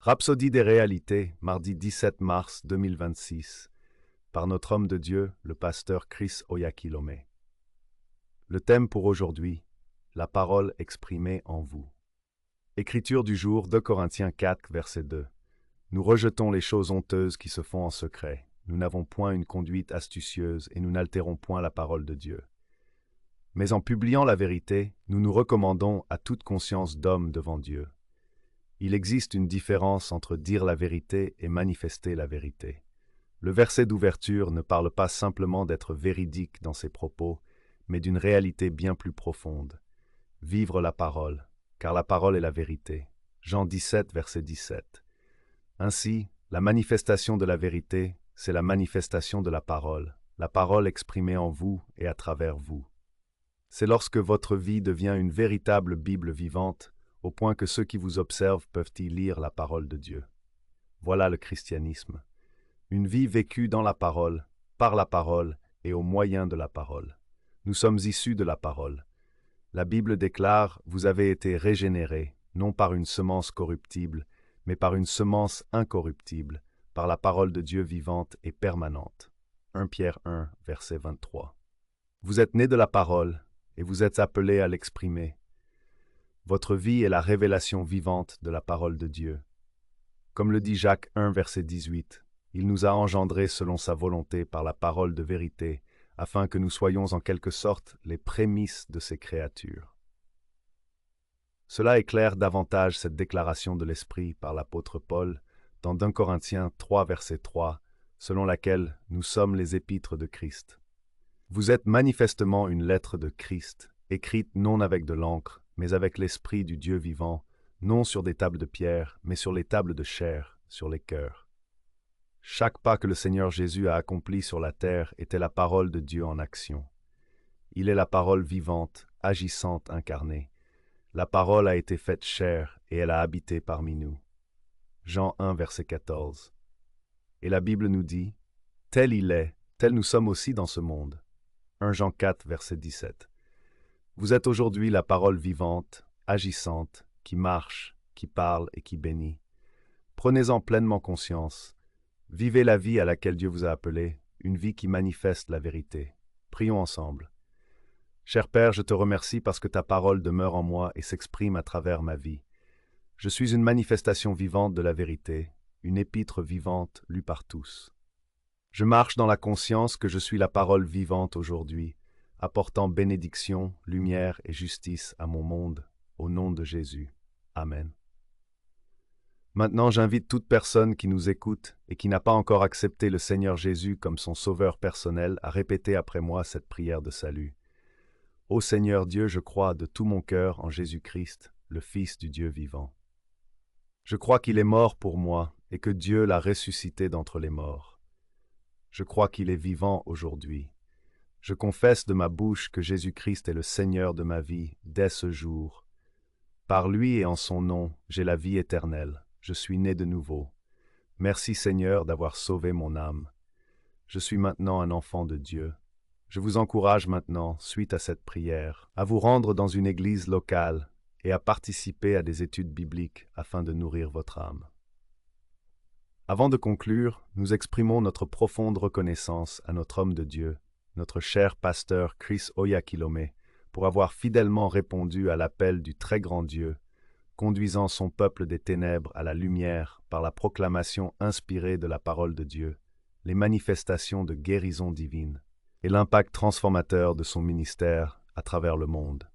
Rhapsodie des réalités, mardi 17 mars 2026, par notre homme de Dieu, le pasteur Chris Oyakhilome. Le thème pour aujourd'hui, la parole exprimée en vous. Écriture du jour, 2 Corinthiens 4, verset 2. Nous rejetons les choses honteuses qui se font en secret. Nous n'avons point une conduite astucieuse et nous n'altérons point la parole de Dieu. Mais en publiant la vérité, nous nous recommandons à toute conscience d'homme devant Dieu. Il existe une différence entre dire la vérité et manifester la vérité. Le verset d'ouverture ne parle pas simplement d'être véridique dans ses propos, mais d'une réalité bien plus profonde. Vivre la parole, car la parole est la vérité. Jean 17, verset 17. Ainsi, la manifestation de la vérité, c'est la manifestation de la parole exprimée en vous et à travers vous. C'est lorsque votre vie devient une véritable Bible vivante, au point que ceux qui vous observent peuvent y lire la parole de Dieu. Voilà le christianisme. Une vie vécue dans la parole, par la parole et au moyen de la parole. Nous sommes issus de la parole. La Bible déclare « Vous avez été régénérés, non par une semence corruptible, mais par une semence incorruptible, par la parole de Dieu vivante et permanente. » 1 Pierre 1, verset 23. Vous êtes nés de la parole et vous êtes appelés à l'exprimer. Votre vie est la révélation vivante de la parole de Dieu. Comme le dit Jacques 1, verset 18, il nous a engendrés selon sa volonté par la parole de vérité, afin que nous soyons en quelque sorte les prémices de ses créatures. Cela éclaire davantage cette déclaration de l'Esprit par l'apôtre Paul dans 2 Corinthiens 3, verset 3, selon laquelle nous sommes les épîtres de Christ. Vous êtes manifestement une lettre de Christ, écrite non avec de l'encre, mais avec l'Esprit du Dieu vivant, non sur des tables de pierre, mais sur les tables de chair, sur les cœurs. Chaque pas que le Seigneur Jésus a accompli sur la terre était la parole de Dieu en action. Il est la parole vivante, agissante, incarnée. La parole a été faite chair et elle a habité parmi nous. Jean 1, verset 14. Et la Bible nous dit, « Tel il est, tel nous sommes aussi dans ce monde. » 1 Jean 4, verset 17. Vous êtes aujourd'hui la parole vivante, agissante, qui marche, qui parle et qui bénit. Prenez-en pleinement conscience. Vivez la vie à laquelle Dieu vous a appelé, une vie qui manifeste la vérité. Prions ensemble. Cher Père, je te remercie parce que ta parole demeure en moi et s'exprime à travers ma vie. Je suis une manifestation vivante de la vérité, une épître vivante lue par tous. Je marche dans la conscience que je suis la parole vivante aujourd'hui, apportant bénédiction, lumière et justice à mon monde, au nom de Jésus. Amen. Maintenant, j'invite toute personne qui nous écoute et qui n'a pas encore accepté le Seigneur Jésus comme son sauveur personnel à répéter après moi cette prière de salut. Ô Seigneur Dieu, je crois de tout mon cœur en Jésus-Christ, le Fils du Dieu vivant. Je crois qu'il est mort pour moi et que Dieu l'a ressuscité d'entre les morts. Je crois qu'il est vivant aujourd'hui. Je confesse de ma bouche que Jésus-Christ est le Seigneur de ma vie dès ce jour. Par lui et en son nom, j'ai la vie éternelle. Je suis né de nouveau. Merci Seigneur d'avoir sauvé mon âme. Je suis maintenant un enfant de Dieu. Je vous encourage maintenant, suite à cette prière, à vous rendre dans une église locale et à participer à des études bibliques afin de nourrir votre âme. Avant de conclure, nous exprimons notre profonde reconnaissance à notre homme de Dieu, notre cher pasteur Chris Oyakhilome, pour avoir fidèlement répondu à l'appel du très grand Dieu, conduisant son peuple des ténèbres à la lumière par la proclamation inspirée de la parole de Dieu, les manifestations de guérison divine et l'impact transformateur de son ministère à travers le monde.